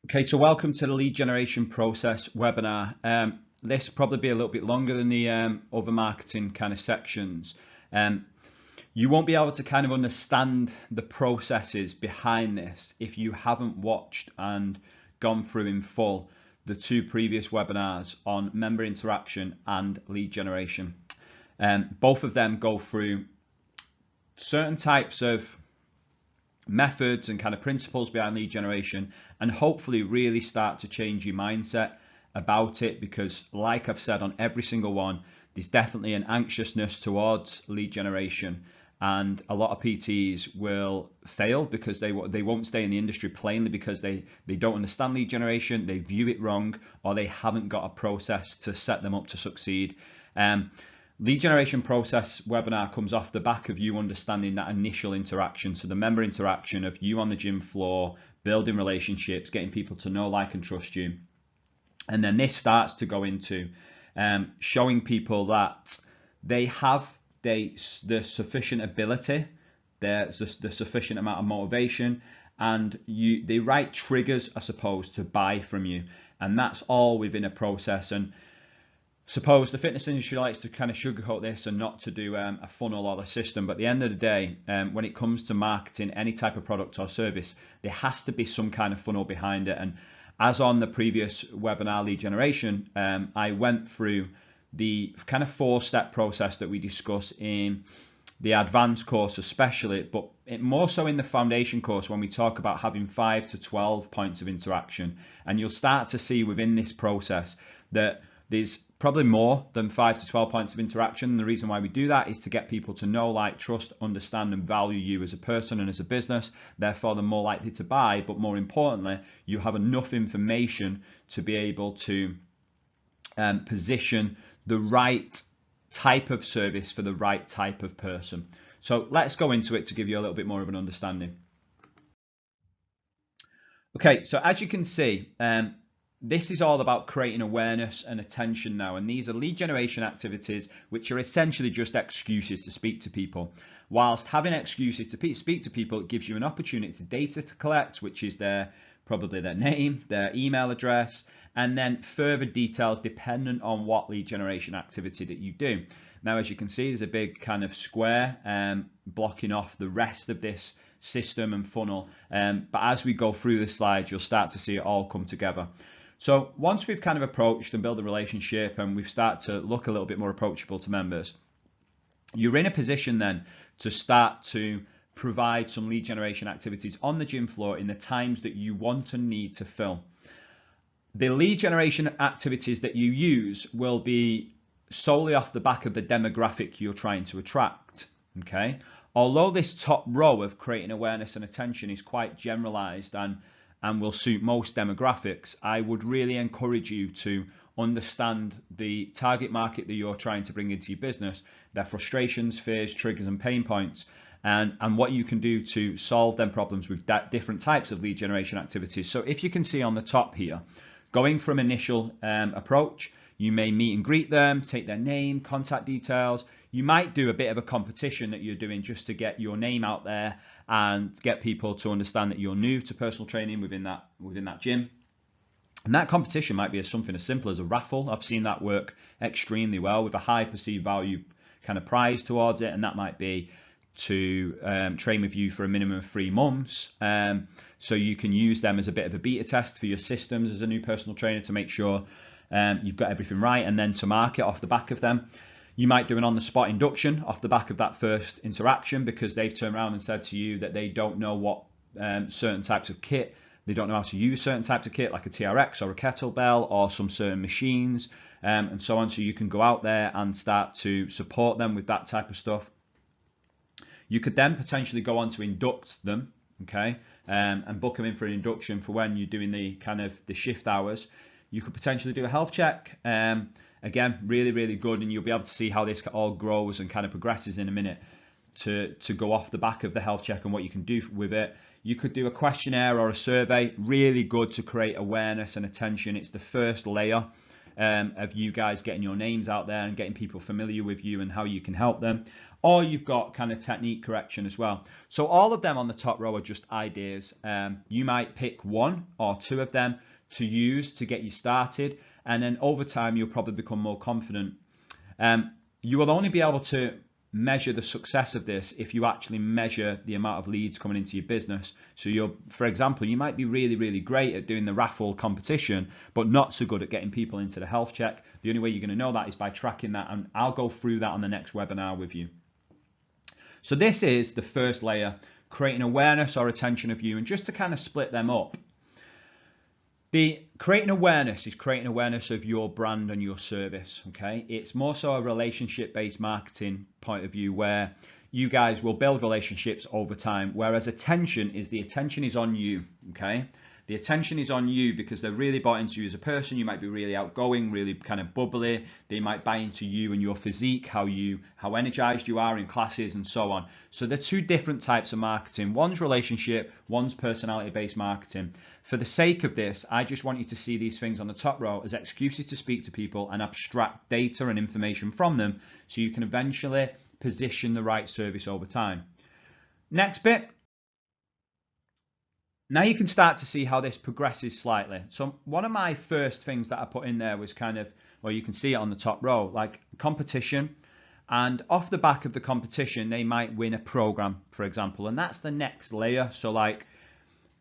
Okay, so welcome to the lead generation process webinar. This will probably be a little bit longer than the other marketing kind of sections. Um, you won't be able to kind of understand the processes behind this if you haven't watched and gone through in full the two previous webinars on member interaction and lead generation. Both of them go through certain types of methods and kind of principles behind lead generation, and hopefully really start to change your mindset about it, because like I've said on every single one, there's definitely an anxiousness towards lead generation, and a lot of PTs will fail because they won't stay in the industry plainly because they don't understand lead generation, they view it wrong, or they haven't got a process to set them up to succeed. Lead generation process webinar comes off the back of you understanding that initial interaction. So the member interaction of you on the gym floor, building relationships, getting people to know, like, and trust you. And then this starts to go into showing people that they have the sufficient ability, there's the sufficient amount of motivation, and the right triggers, I suppose, to buy from you. And that's all within a process. And suppose the fitness industry likes to kind of sugarcoat this and not to do a funnel or a system, but at the end of the day, when it comes to marketing any type of product or service, there has to be some kind of funnel behind it. And as on the previous webinar, lead generation, I went through the kind of 4-step process that we discuss in the advanced course especially, but more so in the foundation course when we talk about having 5 to 12 points of interaction. And you'll start to see within this process that there's probably more than 5 to 12 points of interaction. And the reason why we do that is to get people to know, like, trust, understand, and value you as a person and as a business. Therefore, they're more likely to buy, but more importantly, you have enough information to be able to position the right type of service for the right type of person. So let's go into it to give you a little bit more of an understanding. Okay, so as you can see, this is all about creating awareness and attention now, and these are lead generation activities which are essentially just excuses to speak to people. Whilst having excuses to speak to people, it gives you an opportunity to data to collect, which is probably their name, their email address, and then further details dependent on what lead generation activity that you do. Now, as you can see, there's a big kind of square blocking off the rest of this system and funnel, but as we go through the slides, you'll start to see it all come together. So once we've kind of approached and built a relationship and we've started to look a little bit more approachable to members, you're in a position then to start to provide some lead generation activities on the gym floor in the times that you want and need to fill. The lead generation activities that you use will be solely off the back of the demographic you're trying to attract, okay? Although this top row of creating awareness and attention is quite generalized and will suit most demographics, I would really encourage you to understand the target market that you're trying to bring into your business, their frustrations, fears, triggers, and pain points, and what you can do to solve them problems with different types of lead generation activities. So if you can see on the top here, going from initial approach, you may meet and greet them, take their name, contact details. You might do a bit of a competition that you're doing just to get your name out there and get people to understand that you're new to personal training within that gym. And that competition might be something as simple as a raffle. I've seen that work extremely well with a high perceived value kind of prize towards it, and that might be to train with you for a minimum of 3 months. So you can use them as a bit of a beta test for your systems as a new personal trainer to make sure you've got everything right, and then to market off the back of them. You might do an on-the-spot induction off the back of that first interaction because they've turned around and said to you that they don't know what certain types of kit, they don't know how to use certain types of kit like a TRX or a kettlebell or some certain machines and so on. So you can go out there and start to support them with that type of stuff. You could then potentially go on to induct them, okay, and book them in for an induction for when you're doing the kind of the shift hours. You could potentially do a health check. Again, really, really good, and you'll be able to see how this all grows and kind of progresses in a minute to go off the back of the health check and what you can do with it. You could do a questionnaire or a survey, really good to create awareness and attention. It's the first layer of you guys getting your names out there and getting people familiar with you and how you can help them. Or you've got kind of technique correction as well. So all of them on the top row are just ideas. You might pick one or two of them to use to get you started, and then over time you'll probably become more confident. You will only be able to measure the success of this if you actually measure the amount of leads coming into your business. So for example, you might be really, really great at doing the raffle competition, but not so good at getting people into the health check. The only way you're going to know that is by tracking that, and I'll go through that on the next webinar with you. So this is the first layer, creating awareness or attention of you. And just to kind of split them up, the creating awareness is creating awareness of your brand and your service, okay? It's more so a relationship-based marketing point of view where you guys will build relationships over time, whereas attention is on you, okay? The attention is on you because they're really bought into you as a person. You might be really outgoing, really kind of bubbly. They might buy into you and your physique, how energized you are in classes and so on. So they're two different types of marketing. One's relationship, one's personality-based marketing. For the sake of this, I just want you to see these things on the top row as excuses to speak to people and abstract data and information from them so you can eventually position the right service over time. Next bit. Now you can start to see how this progresses slightly. So one of my first things that I put in there was kind of, well, you can see it on the top row, like competition. And off the back of the competition, they might win a program, for example. And that's the next layer. So like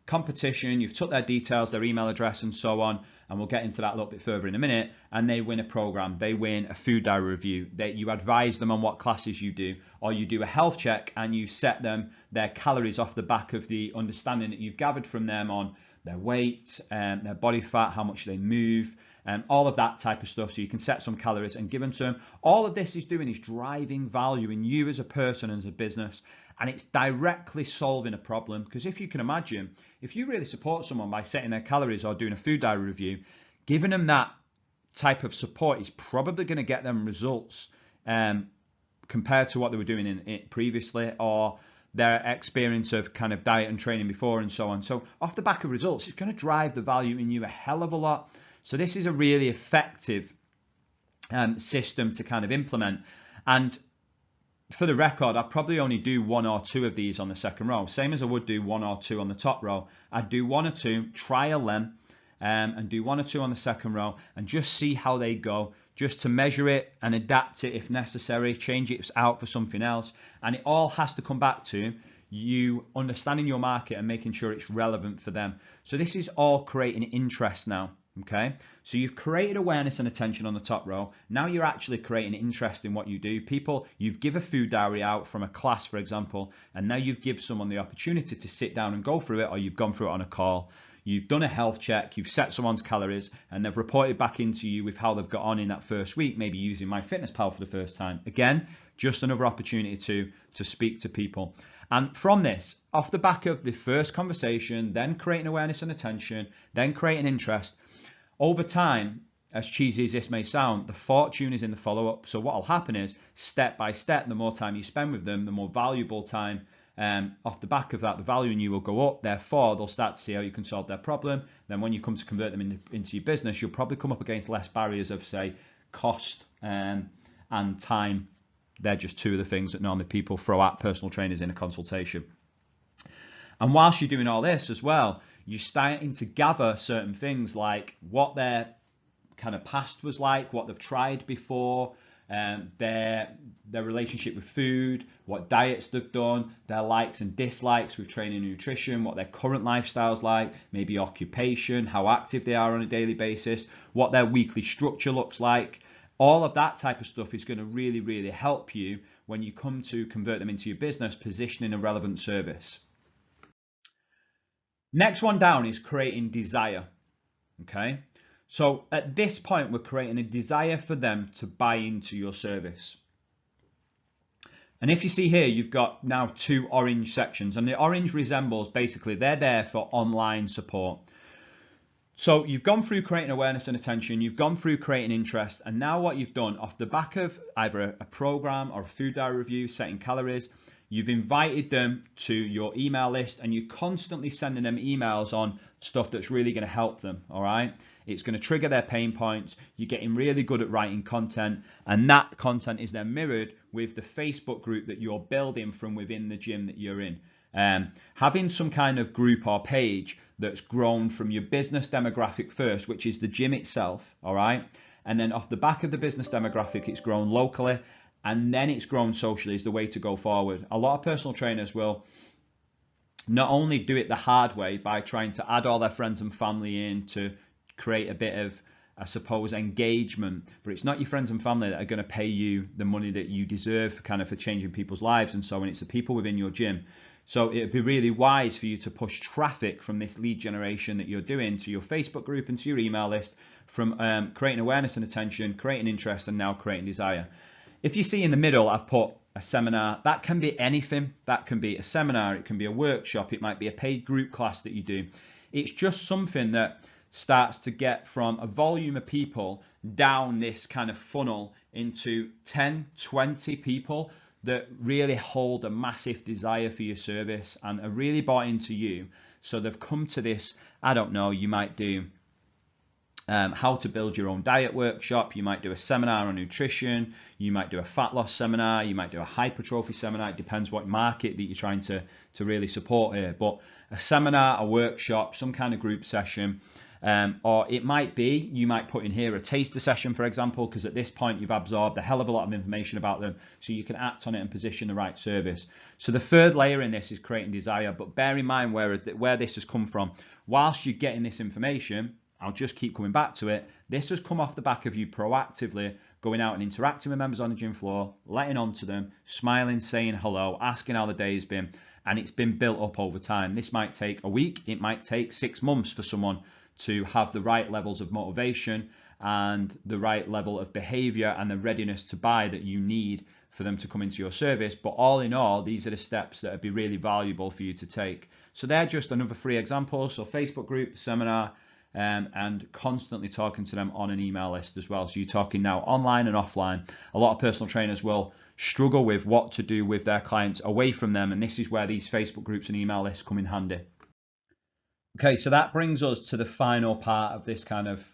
competition, you've took their details, their email address and so on, and we'll get into that a little bit further in a minute, and they win a program, they win a food diary review, you advise them on what classes you do, or you do a health check and you set them their calories off the back of the understanding that you've gathered from them on their weight, their body fat, how much they move, and all of that type of stuff. So you can set some calories and give them to them. All of this is doing is driving value in you as a person and as a business, and it's directly solving a problem. Because if you can imagine, if you really support someone by setting their calories or doing a food diary review, giving them that type of support is probably going to get them results compared to what they were doing in it previously, or their experience of kind of diet and training before and so on. So off the back of results, it's going to drive the value in you a hell of a lot. So this is a really effective system to kind of implement. And for the record, I'd probably only do one or two of these on the second row, same as I would do one or two on the top row. I'd do one or two, trial them, and do one or two on the second row and just see how they go, just to measure it and adapt it if necessary, change it out for something else. And it all has to come back to you understanding your market and making sure it's relevant for them. So this is all creating interest now. Okay, so you've created awareness and attention on the top row. Now you're actually creating interest in what you do. You've give a food diary out from a class, for example, and now you've given someone the opportunity to sit down and go through it, or you've gone through it on a call. You've done a health check, you've set someone's calories, and they've reported back into you with how they've got on in that first week, maybe using MyFitnessPal for the first time. Again, just another opportunity to speak to people. And from this, off the back of the first conversation, then creating awareness and attention, then creating interest, over time, as cheesy as this may sound, the fortune is in the follow-up. So what will happen is, step by step, the more time you spend with them, the more valuable time off the back of that, the value in you will go up. Therefore, they'll start to see how you can solve their problem. Then when you come to convert them into your business, you'll probably come up against less barriers of, say, cost and time. They're just two of the things that normally people throw at personal trainers in a consultation. And whilst you're doing all this as well, you're starting to gather certain things like what their kind of past was like, what they've tried before, their relationship with food, what diets they've done, their likes and dislikes with training and nutrition, what their current lifestyle's like, maybe occupation, how active they are on a daily basis, what their weekly structure looks like. All of that type of stuff is going to really, really help you when you come to convert them into your business, positioning a relevant service. Next one down is creating desire. Okay, so at this point, we're creating a desire for them to buy into your service. And if you see here, you've got now two orange sections, and the orange resembles, basically, they're there for online support. So you've gone through creating awareness and attention, you've gone through creating interest, and now what you've done off the back of either a program or a food diary review, setting calories, you've invited them to your email list, and you're constantly sending them emails on stuff that's really going to help them. All right. It's going to trigger their pain points. You're getting really good at writing content, and that content is then mirrored with the Facebook group that you're building from within the gym that you're in. Having some kind of group or page that's grown from your business demographic first, which is the gym itself, all right? And then off the back of the business demographic, it's grown locally, and then it's grown socially is the way to go forward. A lot of personal trainers will not only do it the hard way by trying to add all their friends and family in to create a bit of, I suppose, engagement, but it's not your friends and family that are going to pay you the money that you deserve for changing people's lives and so on. It's the people within your gym. So it'd be really wise for you to push traffic from this lead generation that you're doing to your Facebook group and to your email list, from creating awareness and attention, creating interest, and now creating desire. If you see in the middle, I've put a seminar. That can be anything. That can be a seminar, it can be a workshop, it might be a paid group class that you do. It's just something that starts to get from a volume of people down this kind of funnel into 10, 20 people that really hold a massive desire for your service and are really bought into you. So they've come to this, I don't know, you might do how to build your own diet workshop, you might do a seminar on nutrition, you might do a fat loss seminar, you might do a hypertrophy seminar. It depends what market that you're trying to really support here. But a seminar, a workshop, some kind of group session, or it might be, you might put in here a taster session, for example, because at this point you've absorbed a hell of a lot of information about them, so you can act on it and position the right service. So the third layer in this is creating desire, but bear in mind where this has come from. Whilst you're getting this information, I'll just keep coming back to it, this has come off the back of you proactively going out and interacting with members on the gym floor, letting on to them, smiling, saying hello, asking how the day's been, and it's been built up over time. This might take a week, it might take 6 months for someone to have the right levels of motivation and the right level of behavior and the readiness to buy that you need for them to come into your service. But all in all, these are the steps that would be really valuable for you to take. So they're just another 3 examples. So Facebook group, seminar, and constantly talking to them on an email list as well. So you're talking now online and offline. A lot of personal trainers will struggle with what to do with their clients away from them, and this is where these Facebook groups and email lists come in handy. Okay, so that brings us to the final part of this kind of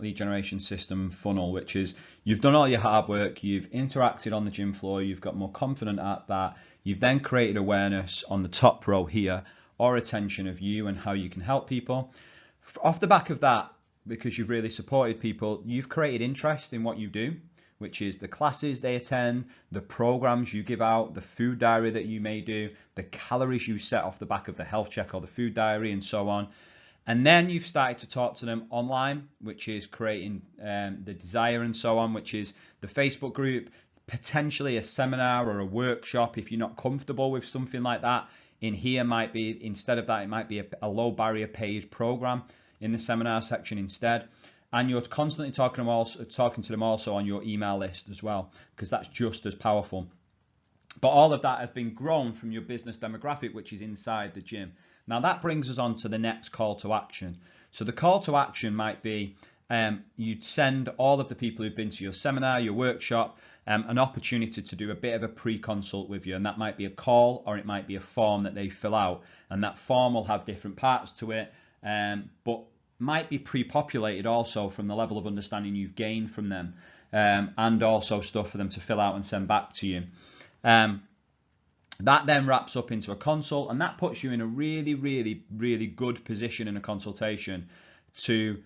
lead generation system funnel, which is you've done all your hard work, you've interacted on the gym floor, you've got more confident at that, you've then created awareness on the top row here, or attention of you and how you can help people. Off the back of that, because you've really supported people, you've created interest in what you do, which is the classes they attend, the programs you give out, the food diary that you may do, the calories you set off the back of the health check or the food diary, and so on. And then you've started to talk to them online, which is creating the desire and so on, which is the Facebook group, potentially a seminar or a workshop if you're not comfortable with something like that. In here might be, instead of that, it might be a low barrier paid program in the seminar section instead. And you're constantly talking to them also on your email list as well, because that's just as powerful. But all of that has been grown from your business demographic, which is inside the gym. Now that brings us on to the next call to action. So the call to action might be you'd send all of the people who've been to your seminar, your workshop, an opportunity to do a bit of a pre-consult with you, and that might be a call or it might be a form that they fill out, and that form will have different parts to it, but might be pre-populated also from the level of understanding you've gained from them, and also stuff for them to fill out and send back to you. That then wraps up into a consult, and that puts you in a really, really, really good position in a consultation to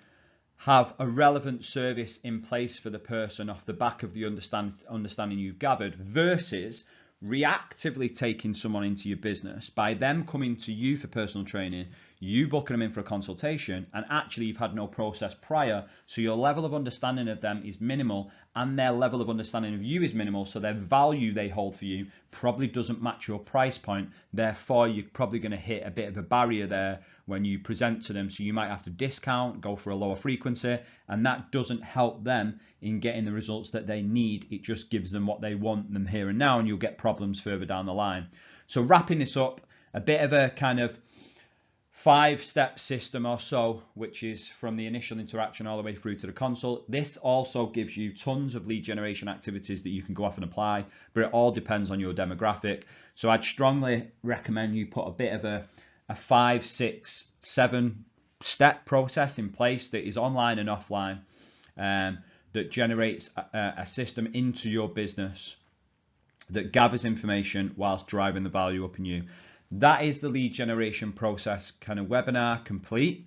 have a relevant service in place for the person off the back of the understanding you've gathered, versus reactively taking someone into your business by them coming to you for personal training, you booking them in for a consultation, and actually you've had no process prior, so your level of understanding of them is minimal and their level of understanding of you is minimal, so their value they hold for you probably doesn't match your price point. Therefore you're probably going to hit a bit of a barrier there when you present to them, so you might have to discount, go for a lower frequency, and that doesn't help them in getting the results that they need. It just gives them what they want them here and now, and you'll get problems further down the line. So wrapping this up, a bit of a kind of 5-step system or so, which is from the initial interaction all the way through to the consult. This also gives you tons of lead generation activities that you can go off and apply, but it all depends on your demographic. So I'd strongly recommend you put a bit of a 5, 6, 7 step process in place that is online and offline, that generates a system into your business that gathers information whilst driving the value up in you. That is the lead generation process kind of webinar complete.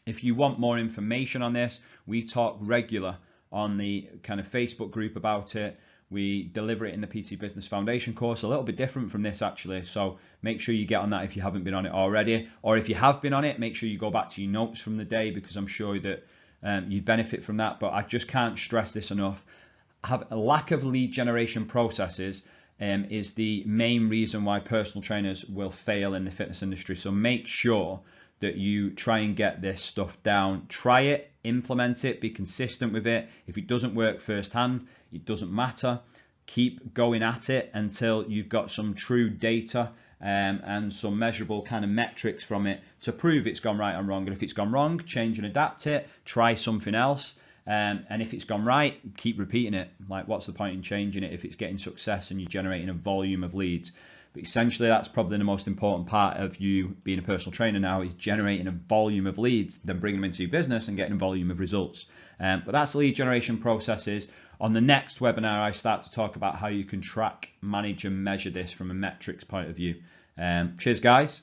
If you want more information on this, we talk regular on the kind of Facebook group about it. We deliver it in the PT Business Foundation course, a little bit different from this actually. So make sure you get on that if you haven't been on it already, or if you have been on it, make sure you go back to your notes from the day, because I'm sure that you benefit from that. But I just can't stress this enough. Have a lack of lead generation processes is the main reason why personal trainers will fail in the fitness industry. So make sure that you try and get this stuff down. Try it, implement it, be consistent with it. If it doesn't work firsthand, it doesn't matter. Keep going at it until you've got some true data and some measurable kind of metrics from it to prove it's gone right and wrong. And if it's gone wrong, change and adapt it, try something else. And if it's gone right, keep repeating it. Like, what's the point in changing it if it's getting success and you're generating a volume of leads? But essentially, that's probably the most important part of you being a personal trainer now, is generating a volume of leads, then bringing them into your business and getting a volume of results. But that's lead generation processes. On the next webinar, I start to talk about how you can track, manage and measure this from a metrics point of view. Cheers, guys.